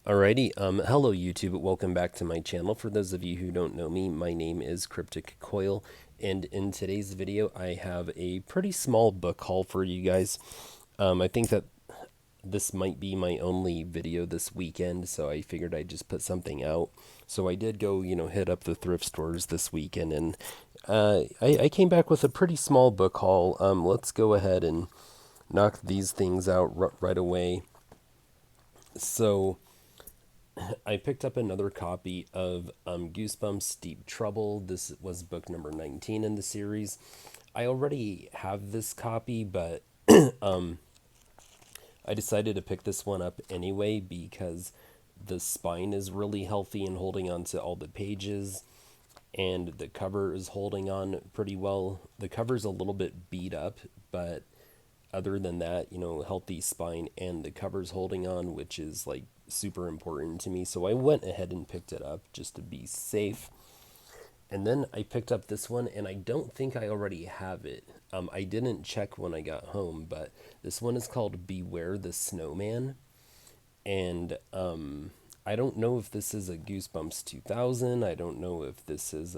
Alrighty, hello YouTube, welcome back to my channel. For those of you who don't know me, my name is Cryptic Coil, and in today's video I have a pretty small book haul for you guys. I think that this might be my only video this weekend, so I figured I'd just put something out. So I did go, hit up the thrift stores this weekend, and I came back with a pretty small book haul. Let's go ahead and knock these things out right away. So I picked up another copy of Goosebumps Deep Trouble. This was book number 19 in the series. I already have this copy, but I decided to pick this one up anyway because the spine is really healthy and holding on to all the pages, and the cover is holding on pretty well. The cover's a little bit beat up, but other than that, healthy spine and the cover's holding on, which is like super important to me. So I went ahead and picked it up just to be safe. And then I picked up this one, and I don't think I already have it. I didn't check when I got home, but this one is called Beware the Snowman. And I don't know if this is a Goosebumps 2000. I don't know if this is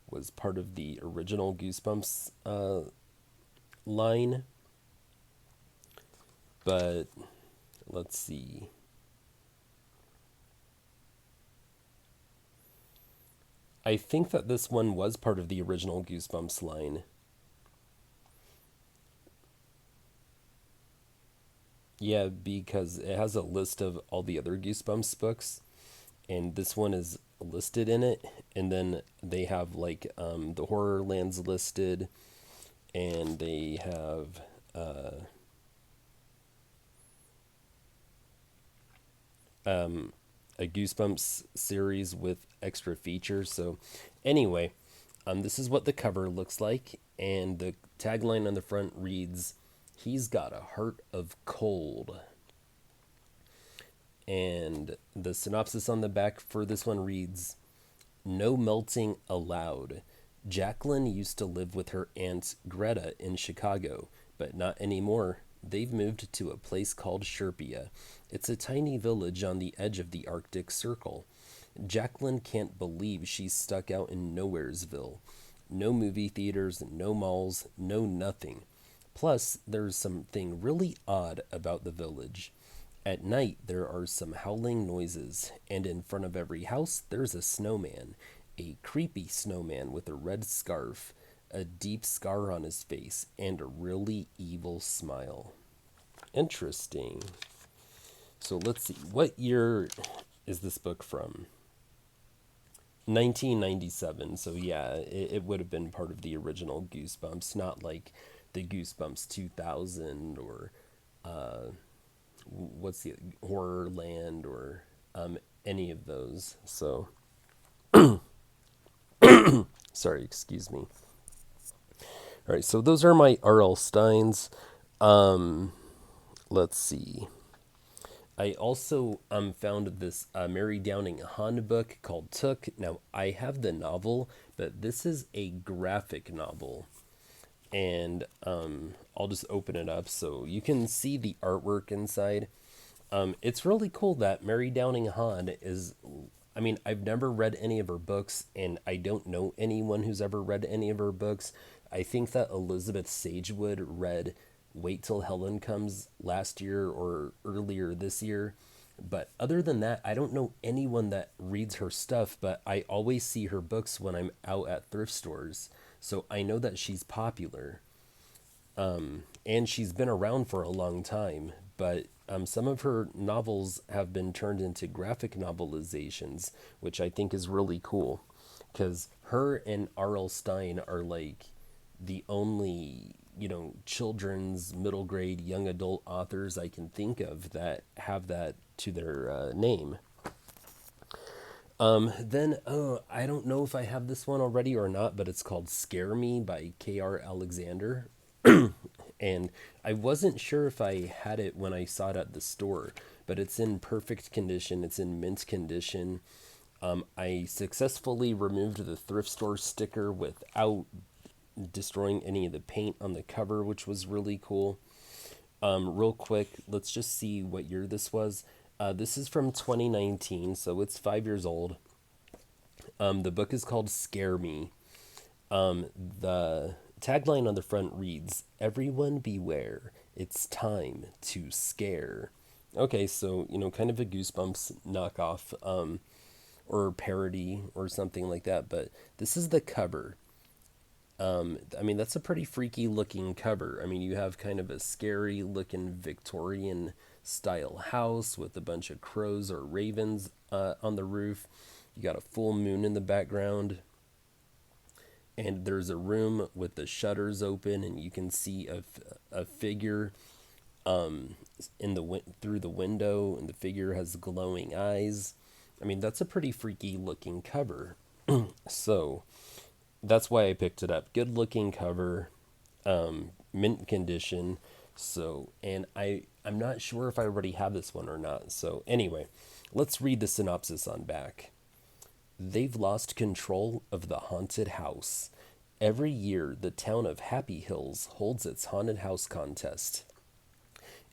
was part of the original Goosebumps line, but let's see. I think that this one was part of the original Goosebumps line. Yeah, because it has a list of all the other Goosebumps books, and this one is listed in it. And then they have like the Horrorlands listed, and they have a Goosebumps series with extra features. So, anyway, this is what the cover looks like, and the tagline on the front reads, "He's got a heart of cold." And the synopsis on the back for this one reads, "No melting allowed. Jacqueline used to live with her aunt Greta in Chicago, but not anymore. They've moved to a place called Sherpia. It's a tiny village on the edge of the Arctic Circle. Jacqueline can't believe she's stuck out in Nowheresville. No movie theaters, no malls, no nothing. Plus, there's something really odd about the village. At night, there are some howling noises, and in front of every house, there's a snowman. A creepy snowman with a red scarf, a deep scar on his face, and a really evil smile." Interesting. So let's see. What year is this book from? 1997. So yeah, it would have been part of the original Goosebumps, not like the Goosebumps 2000 or what's the Horrorland or any of those. So sorry, excuse me. All right, so those are my R.L. Steins. Um, let's see. I also found this Mary Downing Hahn book called Took. Now, I have the novel, but this is a graphic novel. And I'll just open it up so you can see the artwork inside. It's really cool that Mary Downing Hahn is. I mean, I've never read any of her books, and I don't know anyone who's ever read any of her books. I think that Elizabeth Sagewood read Wait Till Helen Comes last year or earlier this year. But other than that, I don't know anyone that reads her stuff, but I always see her books when I'm out at thrift stores. So I know that she's popular. And she's been around for a long time, but some of her novels have been turned into graphic novelizations, which I think is really cool because her and R.L. Stein are like the only, children's middle grade young adult authors I can think of that have that to their name. Then, I don't know if I have this one already or not, but it's called Scare Me by K.R. Alexander. And I wasn't sure if I had it when I saw it at the store, but it's in perfect condition. It's in mint condition. I successfully removed the thrift store sticker without destroying any of the paint on the cover, which was really cool. Real quick, let's just see what year this was. This is from 2019, so it's 5 years old. The book is called Scare Me. The tagline on the front reads, "Everyone beware, it's time to scare." Okay, so, kind of a Goosebumps knockoff, or parody or something like that, but this is the cover. I mean, that's a pretty freaky looking cover. I mean, you have kind of a scary looking Victorian style house with a bunch of crows or ravens on the roof. You got a full moon in the background, and there's a room with the shutters open, and you can see a figure through the window, and the figure has glowing eyes. I mean, that's a pretty freaky looking cover. So that's why I picked it up. Good looking cover, mint condition. So, and I'm not sure if I already have this one or not. So anyway, let's read the synopsis on back. They've lost control of the haunted house. Every year, the town of Happy Hills holds its haunted house contest.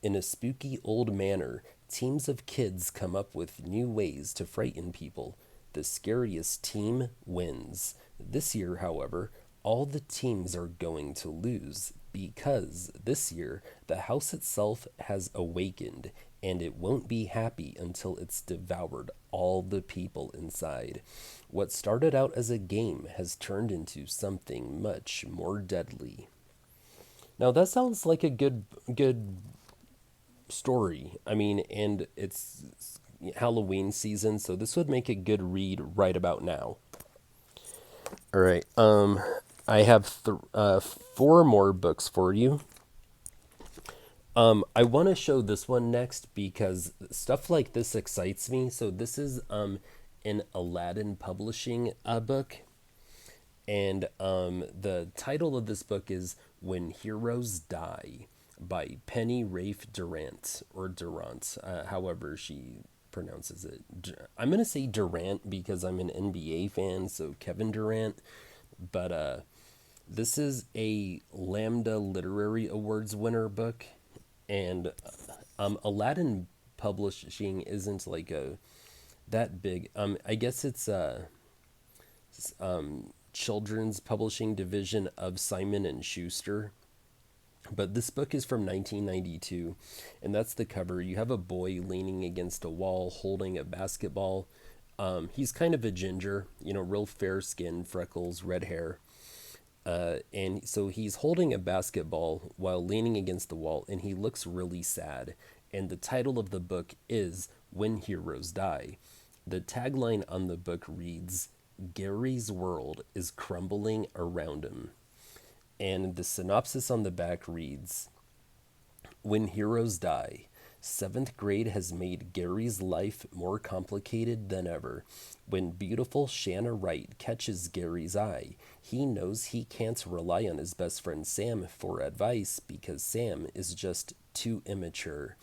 In a spooky old manor, teams of kids come up with new ways to frighten people. The scariest team wins. This year, however, all the teams are going to lose because this year the house itself has awakened and it won't be happy until it's devoured all the people inside. What started out as a game has turned into something much more deadly. Now that sounds like a good story. I mean, and it's Halloween season, so this would make a good read right about now. All right. I have four more books for you. I want to show this one next because stuff like this excites me. So this is an Aladdin Publishing book, and the title of this book is "When Heroes Die" by Penny Rafe Durant, or Durant, however she pronounces it. I'm gonna say Durant because I'm an NBA fan, so Kevin Durant. But this is a Lambda Literary Awards winner book, and Aladdin Publishing isn't like a that big. I guess it's a children's publishing division of Simon and Schuster. But this book is from 1992, and that's the cover. You have a boy leaning against a wall holding a basketball. He's kind of a ginger, real fair skin, freckles, red hair. And so he's holding a basketball while leaning against the wall, and he looks really sad. And the title of the book is When Heroes Die. The tagline on the book reads, "Gary's world is crumbling around him." And the synopsis on the back reads, "When heroes die, seventh grade has made Gary's life more complicated than ever. When beautiful Shanna Wright catches Gary's eye, he knows he can't rely on his best friend Sam for advice because Sam is just too immature.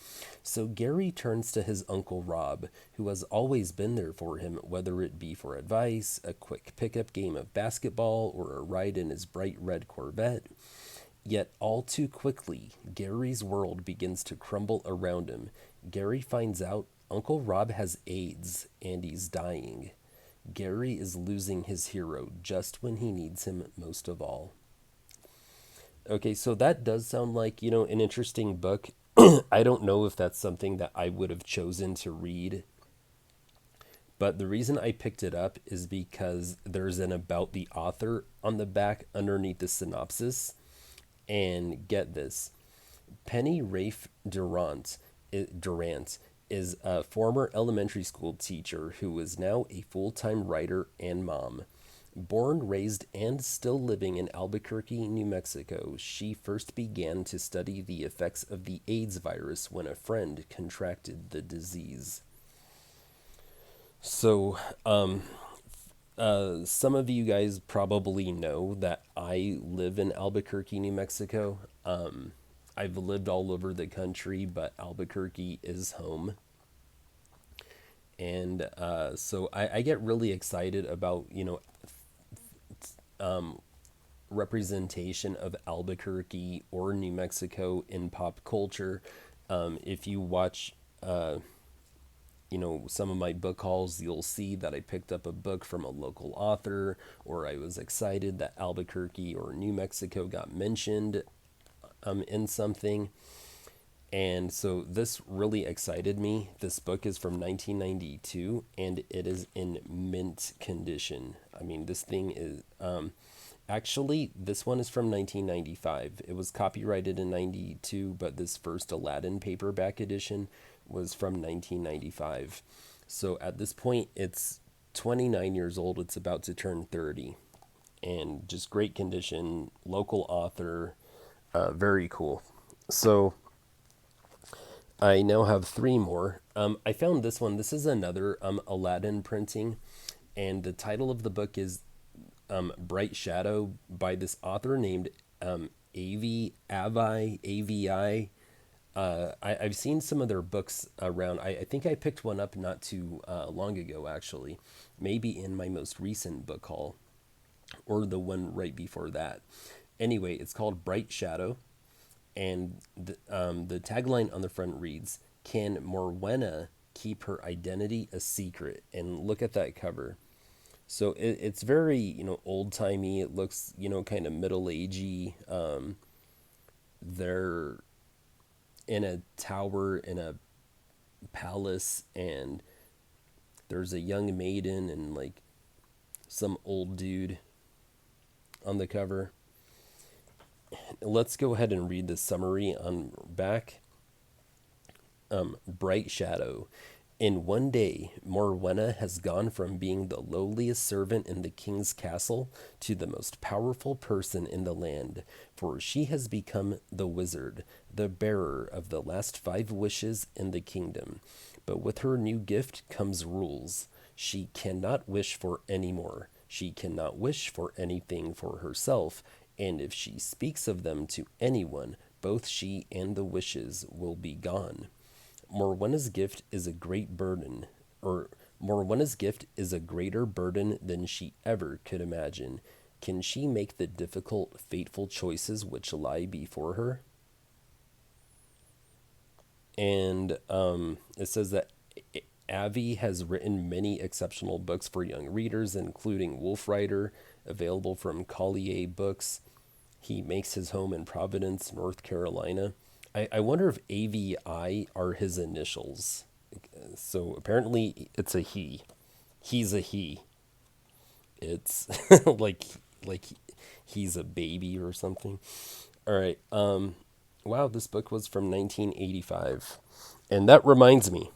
So Gary turns to his Uncle Rob, who has always been there for him, whether it be for advice, a quick pickup game of basketball, or a ride in his bright red Corvette. Yet all too quickly, Gary's world begins to crumble around him. Gary finds out Uncle Rob has AIDS and he's dying. Gary is losing his hero just when he needs him most of all." Okay, so that does sound like, an interesting book. I don't know if that's something that I would have chosen to read, but the reason I picked it up is because there's an about the author on the back underneath the synopsis. And get this, Penny Rafe Durant is a former elementary school teacher who is now a full-time writer and mom. Born, raised, and still living in Albuquerque, New Mexico, she first began to study the effects of the AIDS virus when a friend contracted the disease. So, some of you guys probably know that I live in Albuquerque, New Mexico. I've lived all over the country, but Albuquerque is home. And so I get really excited about, representation of Albuquerque or New Mexico in pop culture. If you watch some of my book hauls, you'll see that I picked up a book from a local author, or I was excited that Albuquerque or New Mexico got mentioned in something. And so this really excited me. This book is from 1992 and it is in mint condition. I mean, this thing is actually, this one is from 1995. It was copyrighted in 92, but this first Aladdin paperback edition was from 1995. So at this point, it's 29 years old. It's about to turn 30. And just great condition, local author, very cool. So I now have three more. I found this one. This is another Aladdin printing, and the title of the book is Bright Shadow by this author named Avi. I've seen some of their books around. I think I picked one up not too long ago, actually, maybe in my most recent book haul or the one right before that. Anyway, it's called Bright Shadow. And the tagline on the front reads, "Can Morwenna keep her identity a secret?" And look at that cover. So it's very, old timey. It looks, kind of middle agey. They're in a tower in a palace, and there's a young maiden and like some old dude on the cover. Let's go ahead and read the summary on back. Bright Shadow. In one day, Morwenna has gone from being the lowliest servant in the king's castle to the most powerful person in the land, for she has become the wizard, the bearer of the last 5 wishes in the kingdom. But with her new gift comes rules. She cannot wish for any more. She cannot wish for anything for herself, and if she speaks of them to anyone, both she and the wishes will be gone. Morwenna's gift is a great burden, or Morwenna's gift is a greater burden than she ever could imagine. Can she make the difficult, fateful choices which lie before her? And it says that Avi has written many exceptional books for young readers, including Wolf Rider, available from Collier Books. He makes his home in Providence, North Carolina. I wonder if AVI are his initials. So apparently it's a he. He's a he. It's like he's a baby or something. All right. Wow, this book was from 1985. And that reminds me,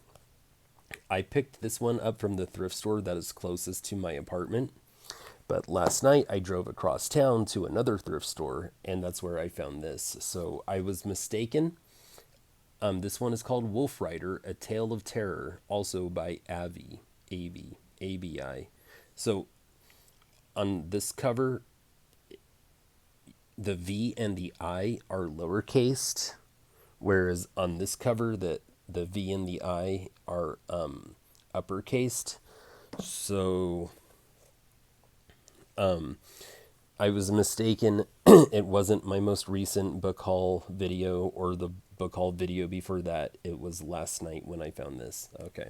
I picked this one up from the thrift store that is closest to my apartment. But last night I drove across town to another thrift store, and that's where I found this. So I was mistaken. This one is called Wolf Rider, A Tale of Terror, also by Avi, ABI. So on this cover, the V and the I are lowercase, whereas on this cover, the V and the I are uppercased. So I was mistaken. It wasn't my most recent book haul video or the book haul video before that. It was last night when I found this. Okay.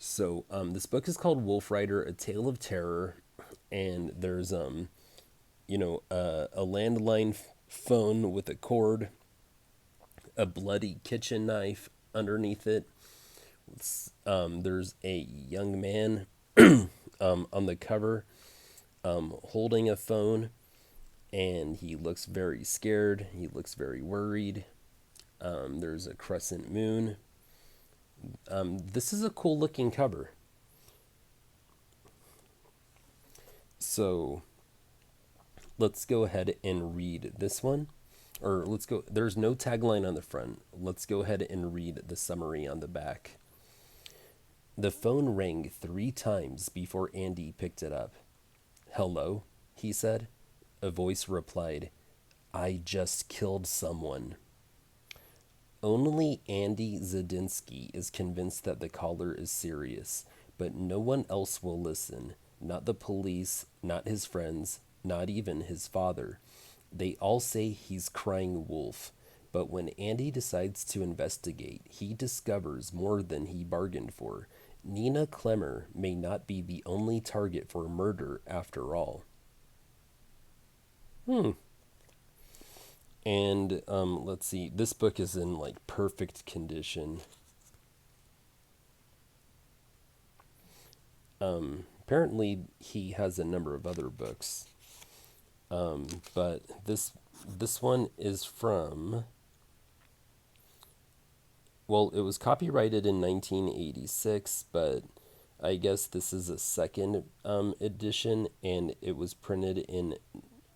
So this book is called Wolf Rider, A Tale of Terror. And there's, a landline phone with a cord, a bloody kitchen knife underneath it. There's a young man on the cover holding a phone, and he looks very scared. He looks very worried. There's a crescent moon. This is a cool looking cover. So let's go ahead and read this one. Or let's go, there's no tagline on the front. Let's go ahead and read the summary on the back. The phone rang 3 times before Andy picked it up. "Hello," he said. A voice replied, "I just killed someone." Only Andy Zadinsky is convinced that the caller is serious, but no one else will listen. Not the police, not his friends, not even his father. They all say he's crying wolf. But when Andy decides to investigate, he discovers more than he bargained for. Nina Clemmer may not be the only target for murder after all. And let's see, this book is in like perfect condition. Apparently, he has a number of other books, but this one is from. Well, it was copyrighted in 1986, but I guess this is a second edition, and it was printed in,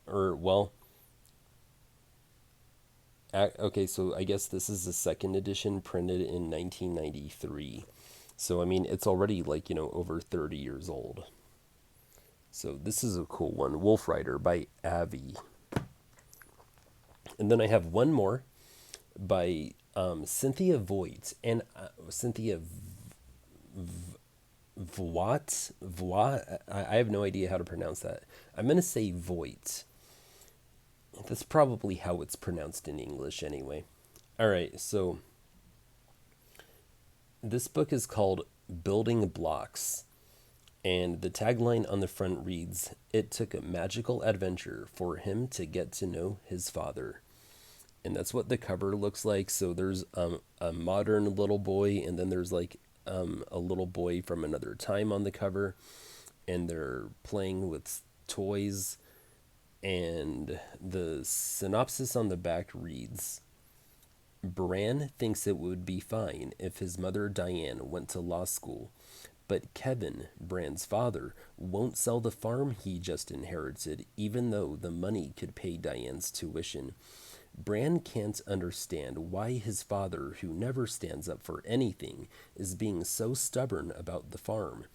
or well, okay, so I guess this is the second edition printed in 1993. So, I mean, it's already like, over 30 years old. So, this is a cool one. Wolf Rider by Avi. And then I have one more by Cynthia Voigt. And Cynthia Voigt? I have no idea how to pronounce that. I'm going to say Voigt. That's probably how it's pronounced in English anyway. All right, so this book is called Building Blocks, and the tagline on the front reads, "It took a magical adventure for him to get to know his father." And that's what the cover looks like. So there's a modern little boy, and then there's like a little boy from another time on the cover, and they're playing with toys. And the synopsis on the back reads, Bran thinks it would be fine if his mother Diane went to law school, but Kevin, Bran's father, won't sell the farm he just inherited, even though the money could pay Diane's tuition. Bran can't understand why his father, who never stands up for anything, is being so stubborn about the farm.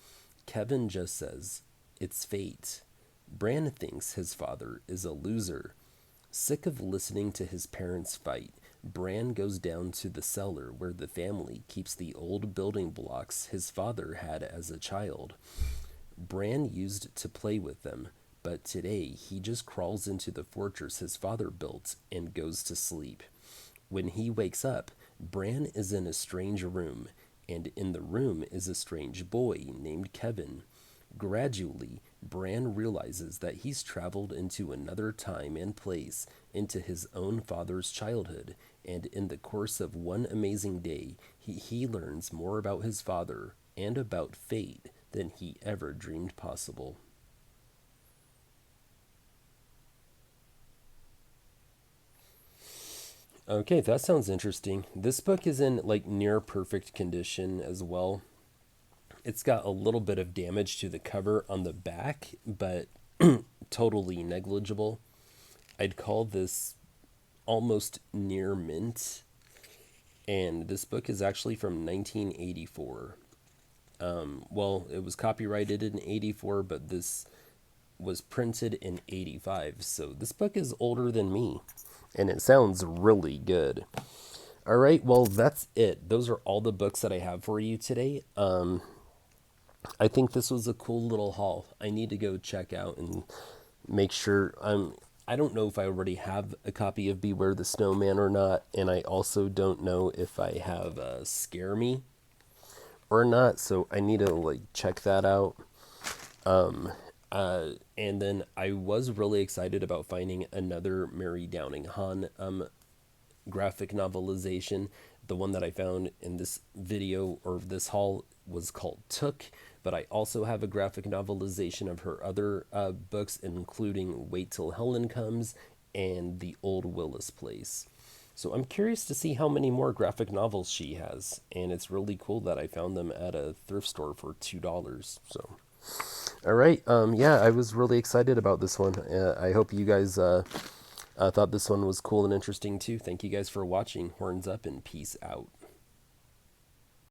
Kevin just says, "It's fate." Bran thinks his father is a loser. Sick of listening to his parents fight, Bran goes down to the cellar where the family keeps the old building blocks his father had as a child. Bran used to play with them, but today he just crawls into the fortress his father built and goes to sleep. When he wakes up, Bran is in a strange room, and in the room is a strange boy named Kevin. Gradually, Bran realizes that he's traveled into another time and place, into his own father's childhood, and in the course of one amazing day, he learns more about his father and about fate than he ever dreamed possible. Okay, that sounds interesting. This book is in like near perfect condition as well. It's got a little bit of damage to the cover on the back, but totally negligible. I'd call this almost near mint. And this book is actually from 1984. Well, it was copyrighted in 84, but this was printed in 85. So this book is older than me, and it sounds really good. All right, well, that's it. Those are all the books that I have for you today. I think this was a cool little haul. I need to go check out and make sure I don't know if I already have a copy of Beware the Snowman or not, and I also don't know if I have Scare Me or not, so I need to like check that out. And then I was really excited about finding another Mary Downing Hahn graphic novelization. The one that I found in this video or this haul was called Took, but I also have a graphic novelization of her other books, including Wait Till Helen Comes and The Old Willis Place. So I'm curious to see how many more graphic novels she has, and it's really cool that I found them at a thrift store for $2. So, all right, yeah, I was really excited about this one. I hope you guys thought this one was cool and interesting too. Thank you guys for watching. Horns up and peace out.